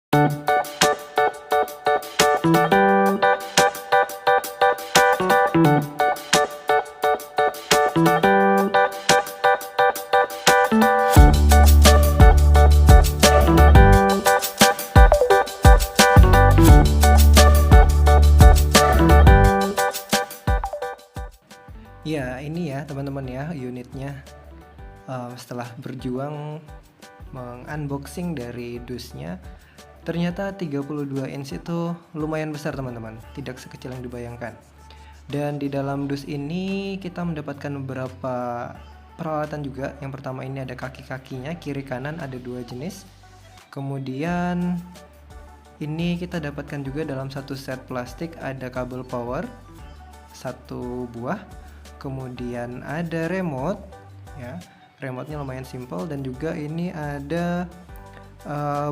Ya, ini ya teman-teman ya unitnya. Setelah berjuang mengunboxing dari dusnya, ternyata 32 inch itu lumayan besar teman-teman, tidak sekecil yang dibayangkan. Dan di dalam dus ini kita mendapatkan beberapa peralatan juga. Yang pertama ini ada kaki-kakinya, kiri kanan ada dua jenis. Kemudian ini kita dapatkan juga dalam satu set plastik ada kabel power satu buah. Kemudian ada remote ya, remote-nya lumayan simple, dan juga ini ada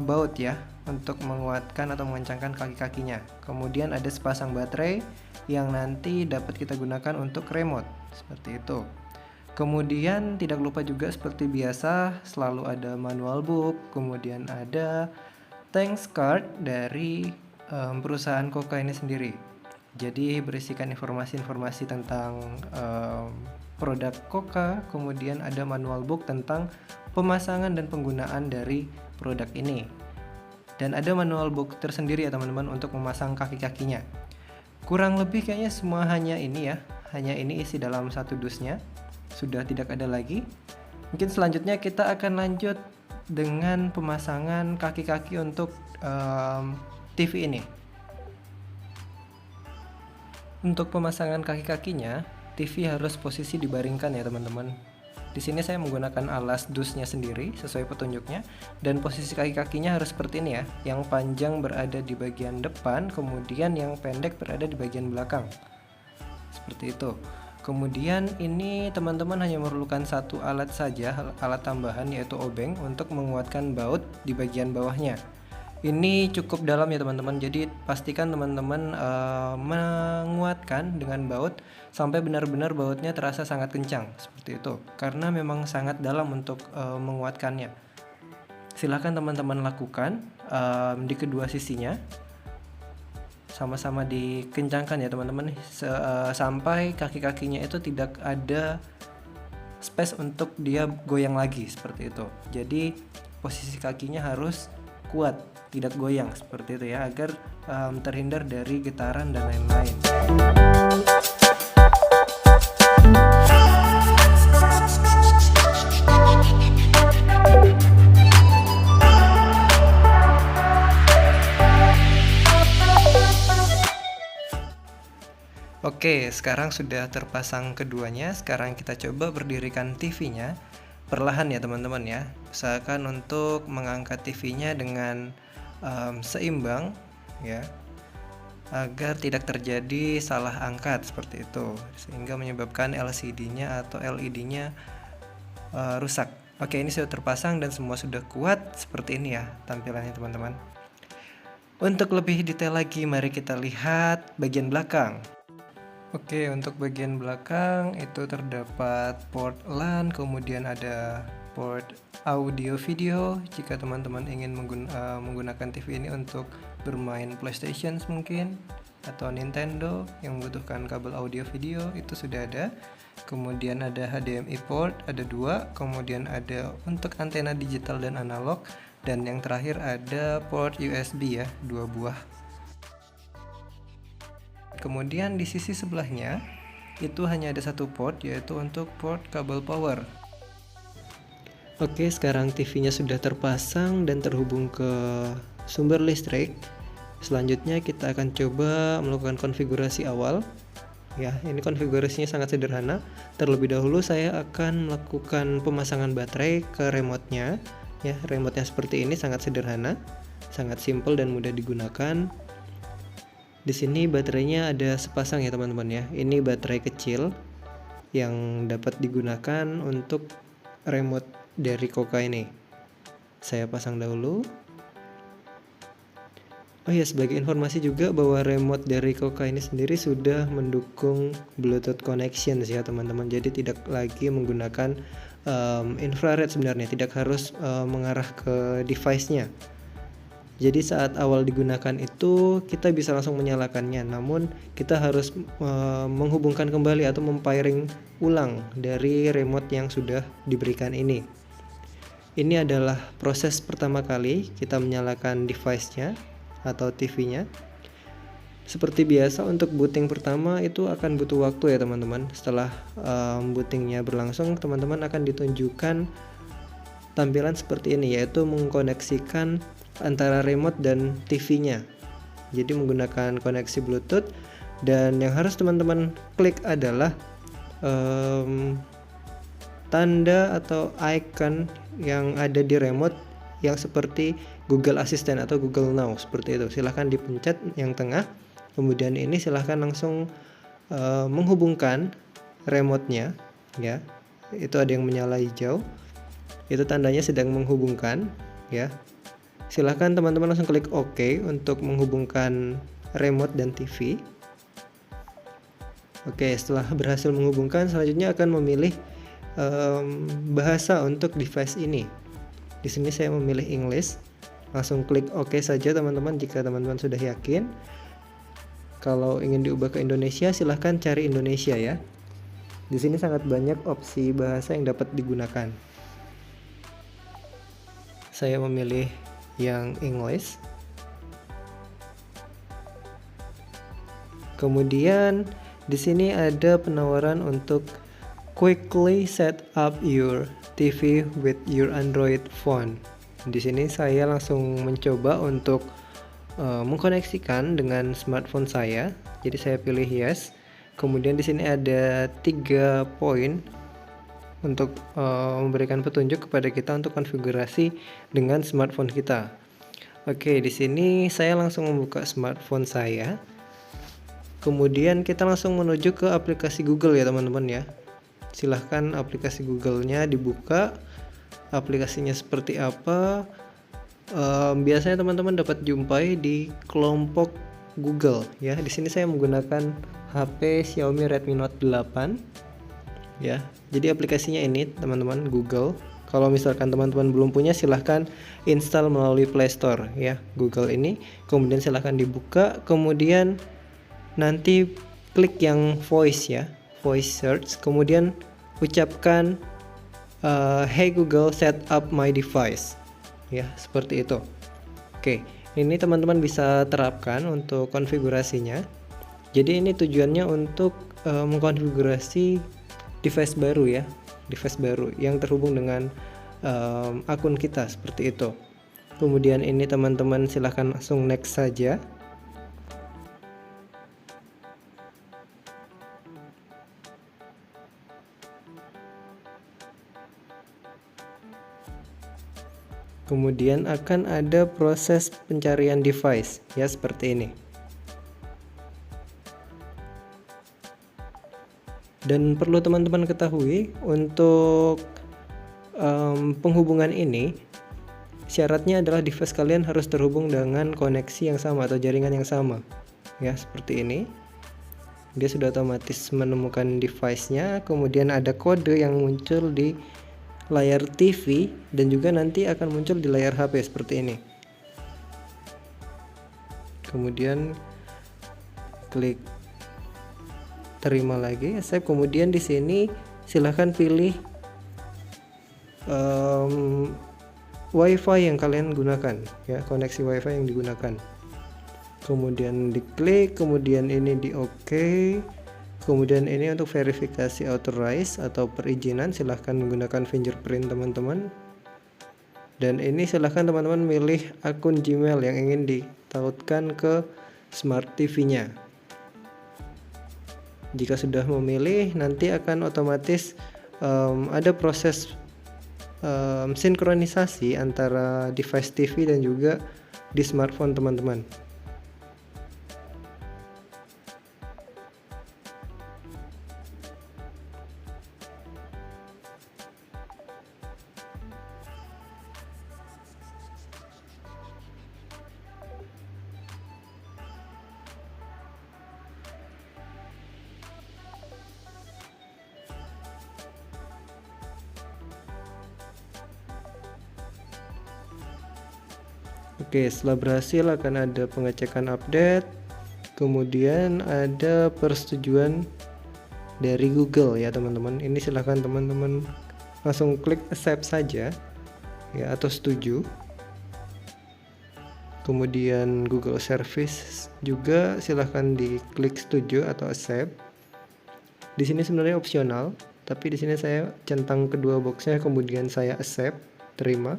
baut ya untuk menguatkan atau mengencangkan kaki-kakinya. Kemudian ada sepasang baterai yang nanti dapat kita gunakan untuk remote seperti itu. Kemudian tidak lupa juga seperti biasa selalu ada manual book, kemudian ada thanks card dari perusahaan Koka ini sendiri. Jadi berisikan informasi-informasi tentang produk Koka, kemudian ada manual book tentang pemasangan dan penggunaan dari produk ini. Dan ada manual book tersendiri ya teman-teman untuk memasang kaki-kakinya. Kurang lebih kayaknya semua hanya ini ya, hanya ini isi dalam satu dusnya. Sudah tidak ada lagi. Mungkin selanjutnya kita akan lanjut dengan pemasangan kaki-kaki untuk TV ini. Untuk pemasangan kaki-kakinya, TV harus posisi dibaringkan ya teman-teman. Di sini saya menggunakan alas dusnya sendiri sesuai petunjuknya, dan posisi kaki-kakinya harus seperti ini ya. Yang panjang berada di bagian depan, kemudian yang pendek berada di bagian belakang. Seperti itu. Kemudian ini teman-teman hanya memerlukan satu alat saja, alat tambahan yaitu obeng untuk menguatkan baut di bagian bawahnya. Ini cukup dalam ya teman-teman, jadi pastikan teman-teman menguatkan dengan baut sampai benar-benar bautnya terasa sangat kencang seperti itu, karena memang sangat dalam untuk menguatkannya. Silahkan teman-teman lakukan di kedua sisinya, sama-sama dikencangkan ya teman-teman, sampai kaki-kakinya itu tidak ada space untuk dia goyang lagi seperti itu. Jadi posisi kakinya harus kuat, tidak goyang seperti itu ya, agar terhindar dari getaran dan lain-lain. Oke, sekarang sudah terpasang keduanya. Sekarang kita coba berdirikan TV-nya. Perlahan ya teman-teman ya. Usahakan untuk mengangkat TV-nya dengan seimbang ya, agar tidak terjadi salah angkat seperti itu, sehingga menyebabkan LCD-nya atau LED-nya rusak. Oke, ini sudah terpasang dan semua sudah kuat. Seperti ini ya tampilannya teman-teman. Untuk lebih detail lagi, mari kita lihat bagian belakang. Oke, untuk bagian belakang itu terdapat port LAN, kemudian ada port audio video jika teman-teman ingin menggunakan TV ini untuk bermain PlayStation mungkin, atau Nintendo yang membutuhkan kabel audio video, itu sudah ada. Kemudian ada HDMI port, ada dua, kemudian ada untuk antena digital dan analog, dan yang terakhir ada port USB ya, dua buah. Kemudian di sisi sebelahnya itu hanya ada satu port, yaitu untuk port kabel power. Oke, sekarang TV-nya sudah terpasang dan terhubung ke sumber listrik. Selanjutnya kita akan coba melakukan konfigurasi awal. Ya, ini konfigurasinya sangat sederhana. Terlebih dahulu saya akan melakukan pemasangan baterai ke remote-nya. Ya, remote-nya seperti ini, sangat sederhana, sangat simple dan mudah digunakan. Di sini baterainya ada sepasang ya teman-teman ya. Ini baterai kecil yang dapat digunakan untuk remote dari Koka ini. Saya pasang dahulu. Oh ya, sebagai informasi juga bahwa remote dari Koka ini sendiri sudah mendukung Bluetooth connections ya teman-teman. Jadi tidak lagi menggunakan infrared sebenarnya, tidak harus mengarah ke device-nya. Jadi saat awal digunakan itu kita bisa langsung menyalakannya, namun kita harus menghubungkan kembali atau mempairing ulang dari remote yang sudah diberikan ini. Ini adalah proses pertama kali kita menyalakan device-nya atau TV-nya. Seperti biasa untuk booting pertama itu akan butuh waktu ya teman-teman. Setelah bootingnya berlangsung, teman-teman akan ditunjukkan tampilan seperti ini, yaitu mengkoneksikan antara remote dan TV-nya. Jadi menggunakan koneksi Bluetooth, dan yang harus teman-teman klik adalah tanda atau icon yang ada di remote yang seperti Google Assistant atau Google Now seperti itu. Silahkan dipencet yang tengah, kemudian ini silahkan langsung menghubungkan remote-nya ya. Itu ada yang menyala hijau, itu tandanya sedang menghubungkan ya. Silahkan teman-teman langsung klik OK untuk menghubungkan remote dan TV. Oke, setelah berhasil menghubungkan, selanjutnya akan memilih bahasa untuk device ini. Di sini saya memilih English. Langsung klik OK saja teman-teman jika teman-teman sudah yakin. Kalau ingin diubah ke Indonesia, silahkan cari Indonesia ya. Di sini sangat banyak opsi bahasa yang dapat digunakan. Saya memilih yang English. Kemudian di sini ada penawaran untuk quickly set up your TV with your Android phone. Di sini saya langsung mencoba untuk mengkoneksikan dengan smartphone saya. Jadi saya pilih yes. Kemudian di sini ada 3 poin untuk memberikan petunjuk kepada kita untuk konfigurasi dengan smartphone kita. Oke, di sini saya langsung membuka smartphone saya. Kemudian kita langsung menuju ke aplikasi Google ya teman-teman ya. Silahkan aplikasi Google-nya dibuka. Aplikasinya seperti apa? Biasanya teman-teman dapat jumpai di kelompok Google ya. Di sini saya menggunakan HP Xiaomi Redmi Note 8 ya. Jadi aplikasinya ini teman-teman, Google. Kalau misalkan teman-teman belum punya, silahkan install melalui Play Store ya, Google ini. Kemudian silahkan dibuka, kemudian nanti klik yang voice ya, voice search. Kemudian ucapkan hey Google set up my device ya, seperti itu. Oke, ini teman-teman bisa terapkan untuk konfigurasinya. Jadi ini tujuannya untuk mengkonfigurasi device baru ya, device baru yang terhubung dengan akun kita seperti itu. Kemudian ini teman-teman silahkan langsung next saja. Kemudian akan ada proses pencarian device ya, seperti ini. Dan perlu teman-teman ketahui, untuk penghubungan ini syaratnya adalah device kalian harus terhubung dengan koneksi yang sama atau jaringan yang sama ya, seperti ini. Dia sudah otomatis menemukan device-nya, kemudian ada kode yang muncul di layar TV dan juga nanti akan muncul di layar HP seperti ini. Kemudian klik terima lagi, accept. Kemudian di sini silahkan pilih WiFi yang kalian gunakan ya, koneksi WiFi yang digunakan. Kemudian diklik, kemudian ini di OK. Kemudian ini untuk verifikasi authorize atau perizinan, silahkan menggunakan fingerprint teman-teman. Dan ini silahkan teman-teman milih akun Gmail yang ingin ditautkan ke Smart TV-nya. Jika sudah memilih, nanti akan otomatis ada proses sinkronisasi antara device TV dan juga di smartphone teman-teman. Oke, setelah berhasil akan ada pengecekan update, kemudian ada persetujuan dari Google ya teman-teman. Ini silahkan teman-teman langsung klik accept saja ya, atau setuju. Kemudian Google Service juga silahkan diklik setuju atau accept. Di sini sebenarnya opsional, tapi di sini saya centang kedua boxnya, kemudian saya accept, terima.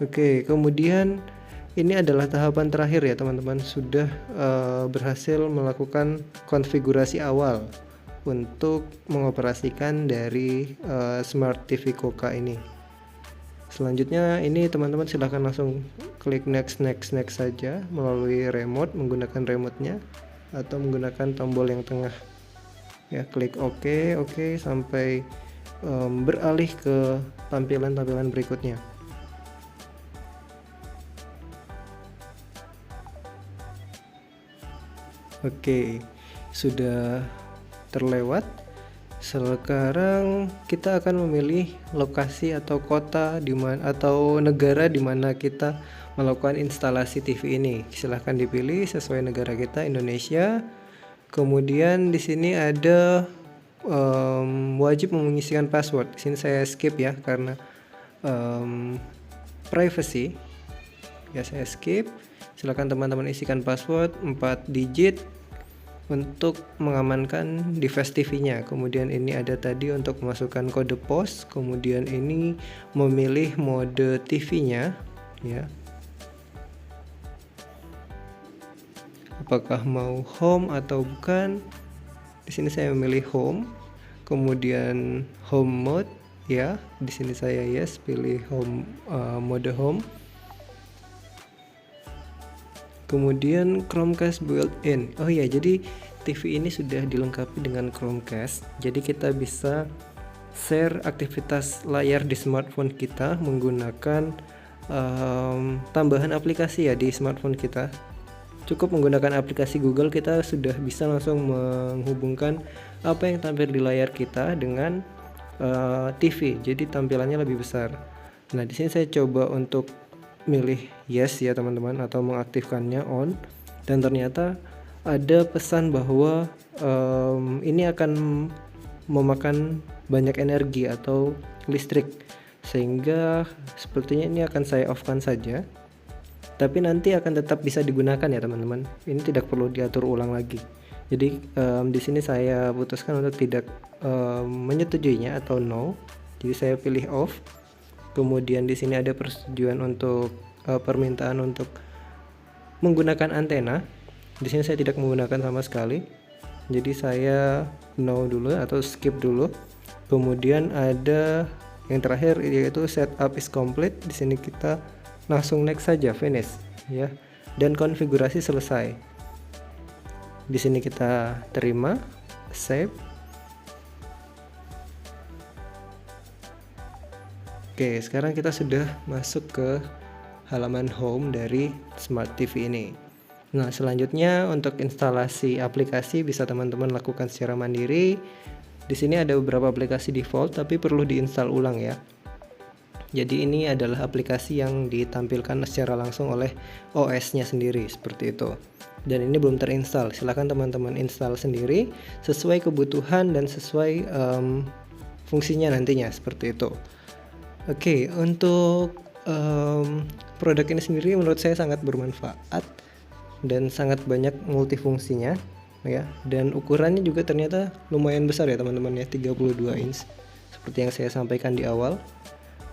Oke, kemudian ini adalah tahapan terakhir ya teman-teman, sudah berhasil melakukan konfigurasi awal untuk mengoperasikan dari Smart TV Koka ini. Selanjutnya ini teman-teman silahkan langsung klik next saja melalui remote, menggunakan remote-nya atau menggunakan tombol yang tengah ya, klik OK sampai beralih ke tampilan-tampilan berikutnya. Oke, sudah terlewat. Sekarang kita akan memilih lokasi atau kota di mana atau negara di mana kita melakukan instalasi TV ini. Silahkan dipilih sesuai negara kita, Indonesia. Kemudian di sini ada wajib mengisikan password. Di sini saya skip ya karena privacy. Ya, saya skip. Silakan teman-teman isikan password 4 digit untuk mengamankan device TV-nya. Kemudian ini ada tadi untuk memasukkan kode pos, kemudian ini memilih mode TV-nya ya. Apakah mau home atau bukan? Di sini saya memilih home. Kemudian home mode ya. Di sini saya yes, pilih home, mode home. Kemudian Chromecast built-in. Oh ya, jadi TV ini sudah dilengkapi dengan Chromecast. Jadi kita bisa share aktivitas layar di smartphone kita menggunakan tambahan aplikasi ya di smartphone kita. Cukup menggunakan aplikasi Google, kita sudah bisa langsung menghubungkan apa yang tampil di layar kita dengan TV. Jadi tampilannya lebih besar. Nah, di sini saya coba untuk milih yes ya teman-teman, atau mengaktifkannya on, dan ternyata ada pesan bahwa ini akan memakan banyak energi atau listrik, sehingga sepertinya ini akan saya off-kan saja, tapi nanti akan tetap bisa digunakan ya teman-teman. Ini tidak perlu diatur ulang lagi. Jadi di sini saya putuskan untuk tidak menyetujuinya atau no, jadi saya pilih off. Kemudian di sini ada persetujuan untuk permintaan untuk menggunakan antena. Di sini saya tidak menggunakan sama sekali. Jadi saya no dulu atau skip dulu. Kemudian ada yang terakhir yaitu setup is complete. Di sini kita langsung next saja, finish ya. Dan konfigurasi selesai. Di sini kita terima, save. Oke, sekarang kita sudah masuk ke halaman home dari Smart TV ini. Nah, selanjutnya untuk instalasi aplikasi bisa teman-teman lakukan secara mandiri. Di sini ada beberapa aplikasi default tapi perlu diinstal ulang ya. Jadi ini adalah aplikasi yang ditampilkan secara langsung oleh OS-nya sendiri seperti itu. Dan ini belum terinstall. Silahkan teman-teman install sendiri sesuai kebutuhan dan sesuai fungsinya nantinya seperti itu. Oke, untuk produk ini sendiri menurut saya sangat bermanfaat dan sangat banyak multifungsinya ya, dan ukurannya juga ternyata lumayan besar ya teman-teman ya, 32 inch seperti yang saya sampaikan di awal.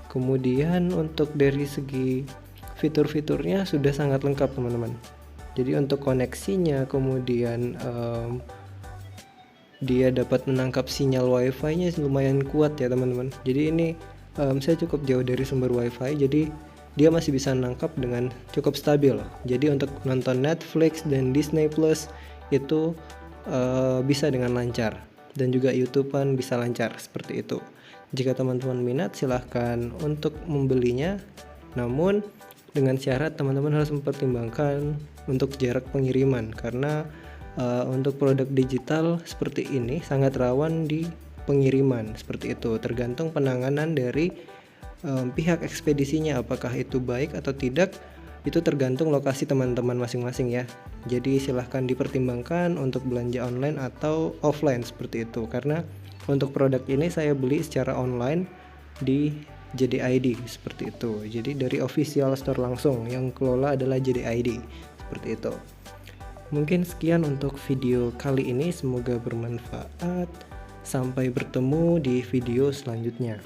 Kemudian untuk dari segi fitur-fiturnya sudah sangat lengkap teman-teman. Jadi untuk koneksinya, kemudian dia dapat menangkap sinyal wifi-nya lumayan kuat ya teman-teman. Jadi ini saya cukup jauh dari sumber wifi, jadi dia masih bisa nangkap dengan cukup stabil. Jadi untuk nonton Netflix dan Disney Plus itu bisa dengan lancar, dan juga YouTube-an bisa lancar seperti itu. Jika teman-teman minat silahkan untuk membelinya, namun dengan syarat teman-teman harus mempertimbangkan untuk jarak pengiriman, karena Untuk produk digital seperti ini sangat rawan di pengiriman seperti itu, tergantung penanganan dari pihak ekspedisinya, apakah itu baik atau tidak itu tergantung lokasi teman-teman masing-masing ya. Jadi silahkan dipertimbangkan untuk belanja online atau offline seperti itu, karena untuk produk ini saya beli secara online di JDID seperti itu. Jadi dari official store langsung, yang kelola adalah JDID seperti itu. Mungkin sekian untuk video kali ini, semoga bermanfaat. Sampai bertemu di video selanjutnya.